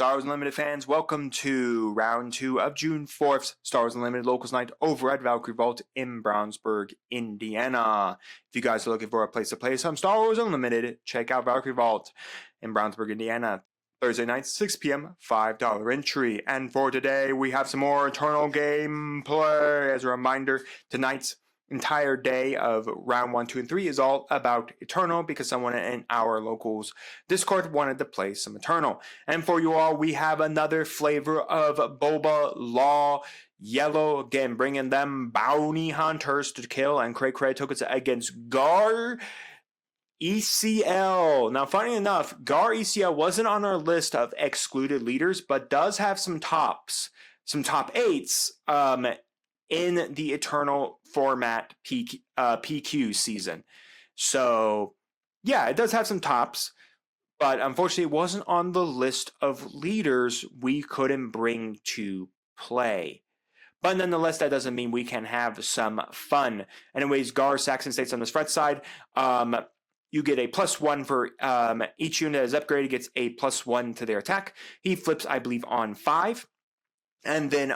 Star Wars Unlimited fans, welcome to round 2 of June 4th Star Wars Unlimited Locals Night over at Valkyrie Vault in Brownsburg, Indiana. If you guys are looking for a place to play some Star Wars Unlimited, check out Valkyrie Vault in Brownsburg, Indiana. Thursday night, 6 p.m., $5 entry. And for today, we have some more Eternal gameplay. As a reminder, tonight's entire day of round 1, 2, and 3 is all about Eternal because someone in our locals Discord wanted to play some Eternal. And for you all, we have another flavor of Boba Law Yellow, again bringing them bounty hunters to kill and create credit tokens against Gar ECL. Now, funny enough, Gar ECL wasn't on our list of excluded leaders, but does have some top 8s in the Eternal format PQ season. So, yeah, it does have some tops, but unfortunately it wasn't on the list of leaders we couldn't bring to play. But nonetheless, that doesn't mean we can have some fun. Anyways, Gar Saxon states on this front side, you get a +1 for each unit that is upgraded gets a +1 to their attack. He flips, I believe, on 5. And then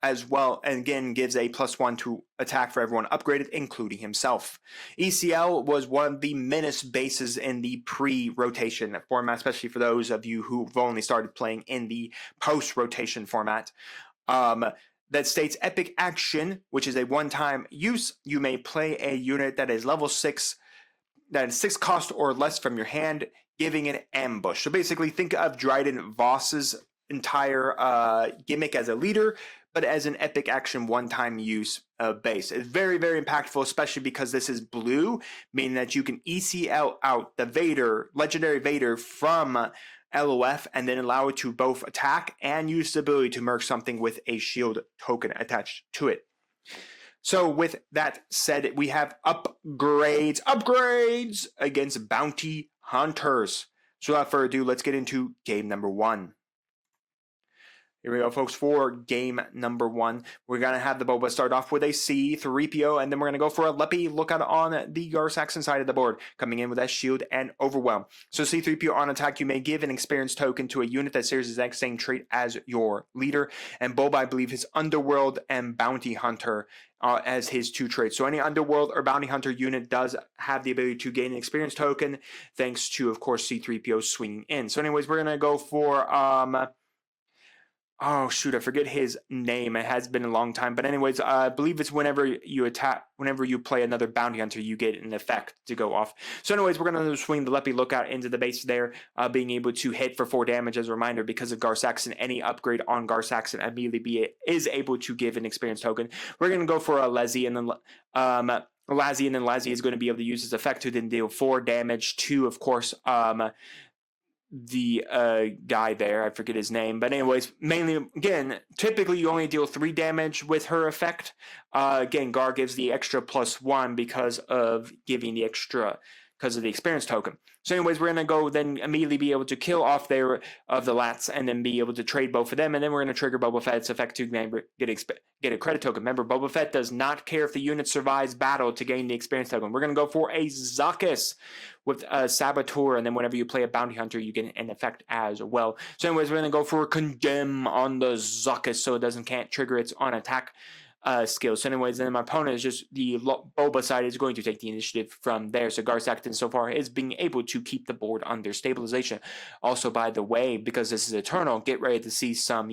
as well, and again, gives a +1 to attack for everyone upgraded, including himself. ECL was one of the menace bases in the pre-rotation format, especially for those of you who've only started playing in the post-rotation format. That states epic action, which is a one-time use. You may play a unit that is level 6, that is 6 cost or less from your hand, giving an ambush. So basically, think of Dryden Voss's entire gimmick as a leader, but as an epic action one-time use base. It's very, very impactful, especially because this is blue, meaning that you can ECL out the Vader, legendary Vader, from LOF and then allow it to both attack and use the ability to merge something with a shield token attached to it. So with that said, we have upgrades against bounty hunters. So without further ado, let's get into game number 1. Here we go, folks, for game number 1. We're going to have the Boba start off with a C-3PO, and then we're going to go for a Leppy lookout on the Gar Saxon side of the board, coming in with that shield and overwhelm. So C-3PO on attack, you may give an experience token to a unit that shares the exact same trait as your leader, and Boba, I believe, is Underworld and Bounty Hunter as his 2 traits. So any Underworld or Bounty Hunter unit does have the ability to gain an experience token, thanks to, of course, C-3PO swinging in. So anyways, we're going to go for... oh shoot, I forget his name. It has been a long time. But anyways, I believe it's whenever you play another bounty hunter, you get an effect to go off. So anyways, we're going to swing the Leppy lookout into the base there, being able to hit for 4 damage as a reminder. Because of Gar Saxon, any upgrade on Gar Saxon immediately is able to give an experience token. We're going to go for a Leslie, and then Lassie is going to be able to use his effect to then deal 4 damage to, of course, the guy there, I forget his name, but anyways, mainly, again, typically you only deal 3 damage with her effect. Again, Gar gives the extra +1 because of giving the extra, because of the experience token. So anyways, we're going to go then immediately be able to kill off their of the Lats and then be able to trade both of them, and then we're going to trigger Boba Fett's effect to get a credit token. Remember, Boba Fett does not care if the unit survives battle to gain the experience token. We're going to go for a Zuckuss with a Saboteur, and then whenever you play a Bounty Hunter, you get an effect as well. So anyways, we're going to go for a Condemn on the Zuckuss so it can't trigger its on attack skill. So anyways, then my opponent is just the Boba side is going to take the initiative from there. So Gar Saxon so far is being able to keep the board under stabilization. Also, by the way, because this is Eternal, get ready to see some,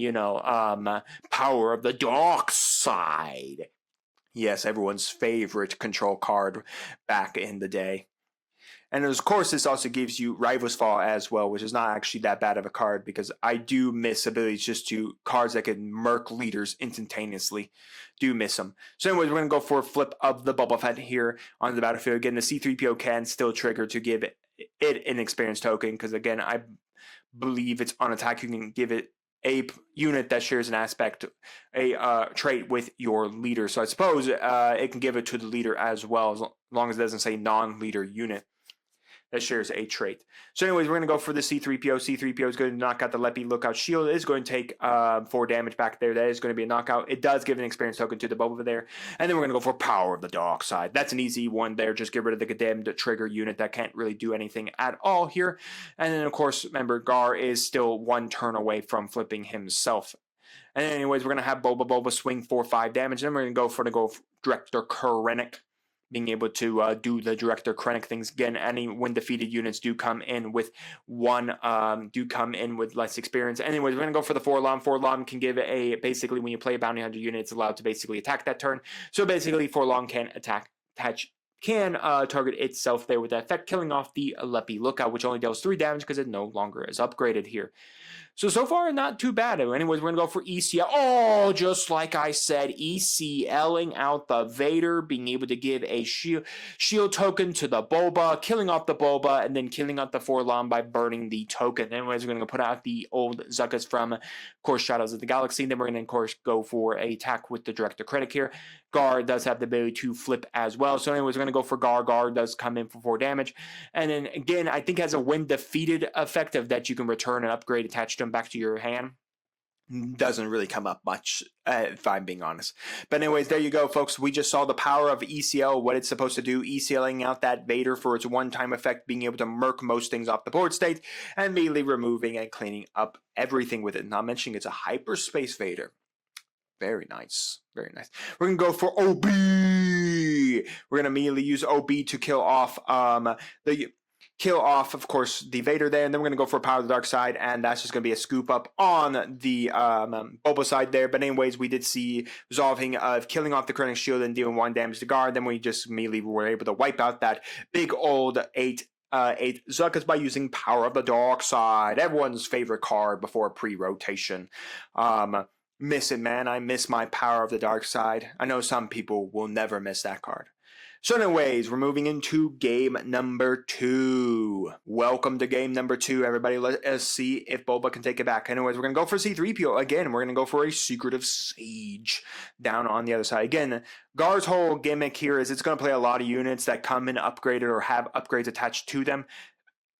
power of the dark side. Yes, everyone's favorite control card back in the day. And of course, this also gives you Rival's Fall as well, which is not actually that bad of a card because I do miss abilities just to cards that can murk leaders instantaneously. Do miss them. So anyways, we're going to go for a flip of the Boba Fett here on the battlefield. Again, the C-3PO can still trigger to give it an experience token because, again, I believe it's on attack. You can give it a unit that shares an aspect, a trait with your leader. So I suppose it can give it to the leader as well, as long as it doesn't say non-leader unit. that shares a trait. So anyways, we're going to go for the 𝐒3PO. 𝐒3PO is going to knock out the 𝐿EPI Lookout Shield. It is going to take 4 damage back there. That is going to be a knockout. It does give an experience token to the Boba there. And then we're going to go for Power of the Dark Side. That's an easy one there. Just get rid of the condemned trigger unit that can't really do anything at all here. And then, of course, remember, Gar is still 1 turn away from flipping himself. And then anyways, we're going to have Boba swing for 5 damage. Then we're going to go for the Director Krennic, being able to do the Director Krennic things again. When defeated units do come in with less experience. Anyways, we're gonna go for the 4-LOM. 4-LOM can give basically when you play a bounty hunter unit, it's allowed to basically attack that turn. So basically, 4-LOM can target itself there with that effect, killing off the 𝐿EPI Lookout, which only deals 3 damage because it no longer is upgraded here. So far, not too bad. Anyways, we're going to go for ECL. Oh, just like I said, ECLing out the Vader, being able to give a shield token to the Boba, killing off the Boba, and then killing out the 4-LOM by burning the token. Anyways, we're going to put out the old 𝐒𝐍𝐘𝐒 from, of course, Shadows of the Galaxy. Then we're going to, of course, go for a attack with the Director Krennic here. Gar does have the ability to flip as well. So anyways, we're going to go for Gar. Gar does come in for 4 damage. And then, again, I think has a when defeated effect of that you can return an upgrade attached to him back to your hand. Doesn't really come up much, if I'm being honest. But anyways, there you go, folks. We just saw the power of ECL, what it's supposed to do, ECLing out that Vader for its one-time effect, being able to murk most things off the board state, and immediately removing and cleaning up everything with it. Not mentioning it's a hyperspace Vader. Very nice. Very nice. We're going to go for OB. We're going to immediately use OB to kill off of course, the Vader there, and then we're going to go for Power of the Dark Side, and that's just going to be a scoop up on the Boba side there. But anyways, we did see resolving of killing off the Krennic shield and dealing 1 damage to Gar. Then we just immediately were able to wipe out that big old 8 𝐒𝐍𝐾𝐄 by using Power of the Dark Side, everyone's favorite card before pre-rotation. Miss it, man. I miss my Power of the Dark Side. I know some people will never miss that card. So anyways, we're moving into game number 2. Welcome to game number 2, everybody. Let us see if Boba can take it back. Anyways, we're going to go for 𝐒3PO again. We're going to go for a Secretive Sage down on the other side. Again, Gar's whole gimmick here is it's going to play a lot of units that come in upgraded or have upgrades attached to them,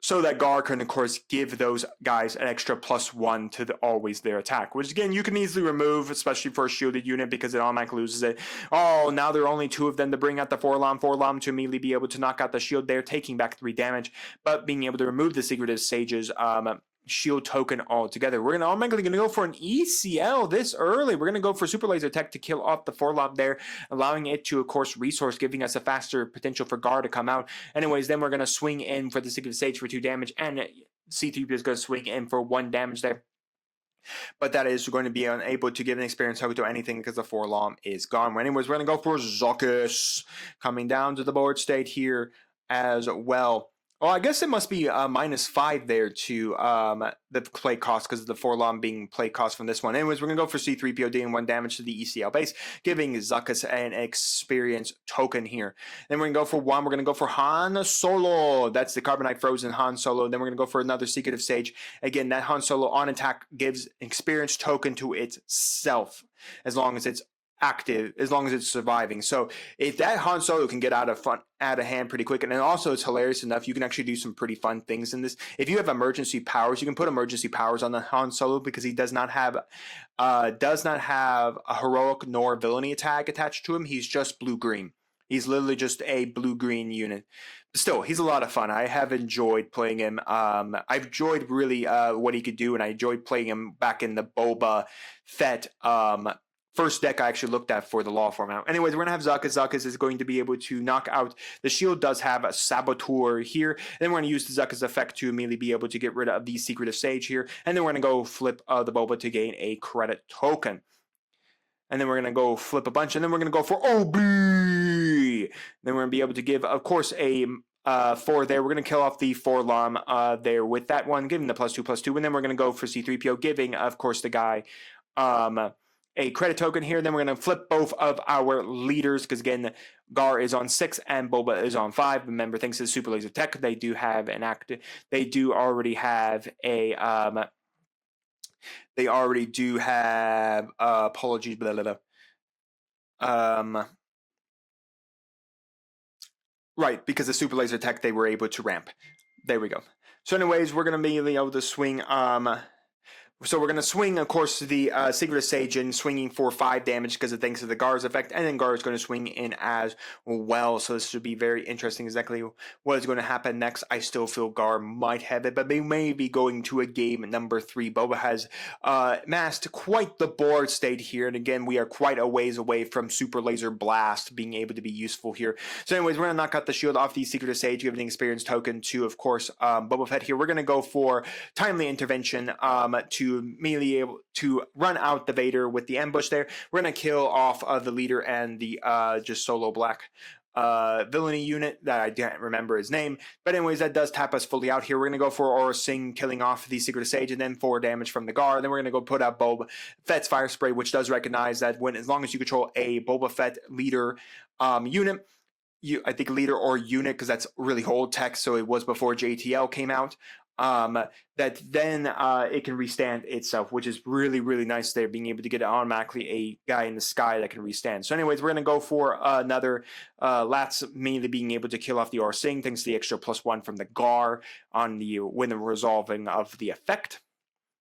so that Gar can, of course, give those guys an extra +1 to always their attack, which, again, you can easily remove, especially for a shielded unit, because it automatically loses it. Oh, now there are only 2 of them to bring out the 4-LOM. 4-LOM to immediately be able to knock out the shield there, taking back 3 damage, but being able to remove the Secretive Sage's shield token altogether. We're automatically going to go for an ECL this early. We're going to go for Super Laser Tech to kill off the 4-LOM there, allowing it to, of course, resource, giving us a faster potential for Gar to come out. Anyways, then we're going to swing in for the Secret Sage for 2 damage, and 𝐒3PO is going to swing in for 1 damage there. But that is going to be unable to give an experience token to anything because the 4-LOM is gone. Anyways, we're going to go for Zuckuss coming down to the board state here as well. Oh, I guess it must be -5 there to the play cost because of the 4-LOM being play cost from this one. Anyways, we're going to go for 𝐒3PO dealing 1 damage to the ECL base, giving Zuckuss an experience token here. Then we're going to go for 1. We're going to go for Han Solo. That's the Carbonite Frozen Han Solo. Then we're going to go for another Secretive Sage. Again, that Han Solo on attack gives experience token to itself as long as it's active, as long as it's surviving. So if that Han Solo can get out of hand pretty quick, and then also it's hilarious enough, you can actually do some pretty fun things in this. If you have emergency powers, you can put emergency powers on the Han Solo because he does not have a heroic nor villainy tag attached to him. He's just blue-green. He's literally just a blue-green unit. Still, he's a lot of fun. I have enjoyed playing him. I've enjoyed really what he could do, and I enjoyed playing him back in the Boba Fett first deck I actually looked at for the Law format. Anyways, we're going to have Zuckuss. Zuckuss is going to be able to knock out. The shield does have a Saboteur here. And then we're going to use the Zuckuss effect to immediately be able to get rid of the Secretive Sage here. And then we're going to go flip the Boba to gain a credit token. And then we're going to go flip a bunch. And then we're going to go for OB. Then we're going to be able to give, of course, a 4 there. We're going to kill off the 4-LOM there with that one, giving the +2/+2. And then we're going to go for 𝐒3PO, giving, of course, the guy a credit token here. Then we're going to flip both of our leaders because, again, Gar is on 6 and Boba is on 5. Remember, thanks to Super Laser Tech, they do have an active. They do already have a. They already do have apologies. Blah, blah, blah. Right, because the Super Laser Tech they were able to ramp. There we go. So anyways, we're going to be able to swing, so we're going to swing, of course, the Secret Sage in, swinging for 5 damage because it thanks to the Gar's effect, and then Gar is going to swing in as well. So this should be very interesting exactly what is going to happen next. I still feel Gar might have it, but they may be going to a game number 3. Boba has masked quite the board state here, and again, we are quite a ways away from Super Laser Blast being able to be useful here. So anyways, we're going to knock out the shield off the Secret Sage, give an experience token to, of course, Boba Fett here. We're going to go for Timely Intervention to immediately able to run out the Vader with the ambush there. We're going to kill off the leader and the just solo black villainy unit that I can't remember his name. But anyways, that does tap us fully out here. We're going to go for Aura Singh, killing off the Secret Sage, and then 4 damage from the Gar. Then we're going to go put out Boba Fett's Fire Spray, which does recognize that as long as you control a Boba Fett leader unit, I think leader or unit, because that's really old text, so it was before JTL came out, that then it can restand itself, which is really, really nice there, being able to get automatically a guy in the sky that can restand. So anyways, we're going to go for another Lats, mainly being able to kill off the Aura Singh, thanks to the extra +1 from the Gar on the when the resolving of the effect.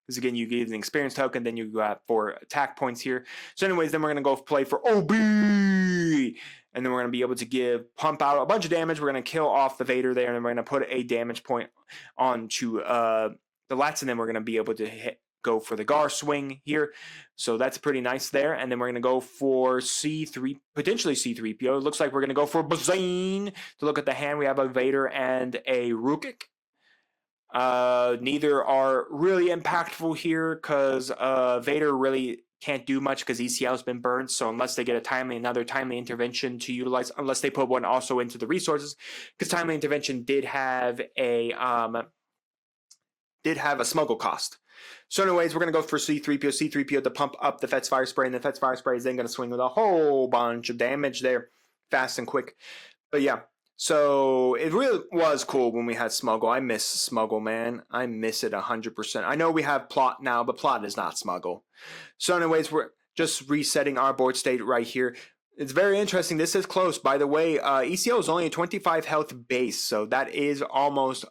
Because again, you get an experience token, then you got 4 attack points here. So anyways, then we're going to go play for OB! And then we're going to be able to pump out a bunch of damage. We're going to kill off the Vader there, and then we're going to put a damage point onto the Lats, and then we're going to be able to go for the Gar swing here. So that's pretty nice there. And then we're going to go for potentially C3PO. It looks like we're going to go for Bazane. To look at the hand, we have a Vader and a 𝐒𝐓𝐀𝐘. Neither are really impactful here because Vader really can't do much because ECL has been burned. So unless they get another timely intervention to utilize, unless they put one also into the resources, because timely intervention did have a smuggle cost. So anyways, we're going to go for C3PO to pump up the Fett's Fire Spray, and the Fett's Fire Spray is then going to swing with a whole bunch of damage there, fast and quick. But yeah, so it really was cool when we had Smuggle. I miss Smuggle, man. I miss it 100%. I know we have Plot now, but Plot is not Smuggle. So anyways, we're just resetting our board state right here. It's very interesting. This is close. By the way, ECL is only a 25 health base, so that is almost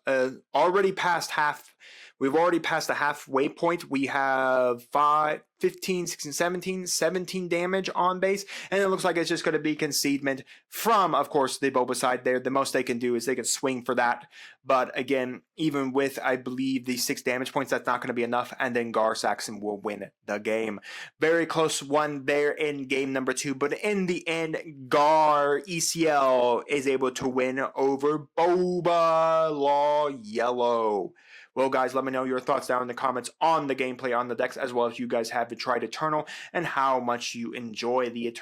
already past half. We've already passed the halfway point. We have 5, 15, 16, 17 damage on base. And it looks like it's just going to be concedement from, of course, the Boba side there. The most they can do is they can swing for that. But again, even with, I believe, the 6 damage points, that's not going to be enough. And then Gar Saxon will win the game. Very close one there in game number 2. But in the end, Gar ECL is able to win over Boba Law Yellow. Well, guys, let me know your thoughts down in the comments on the gameplay on the decks, as well as you guys have tried Eternal and how much you enjoy the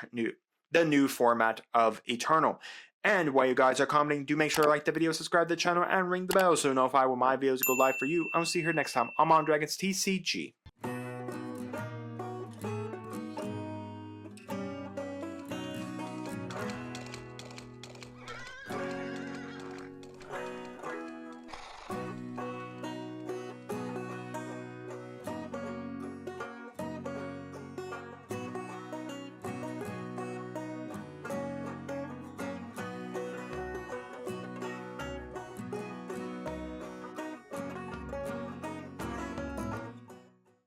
new format of Eternal. And while you guys are commenting, do make sure to like the video, subscribe to the channel, and ring the bell so you know if my videos go live for you. I'll see you here next time. I'm on Dragons TCG.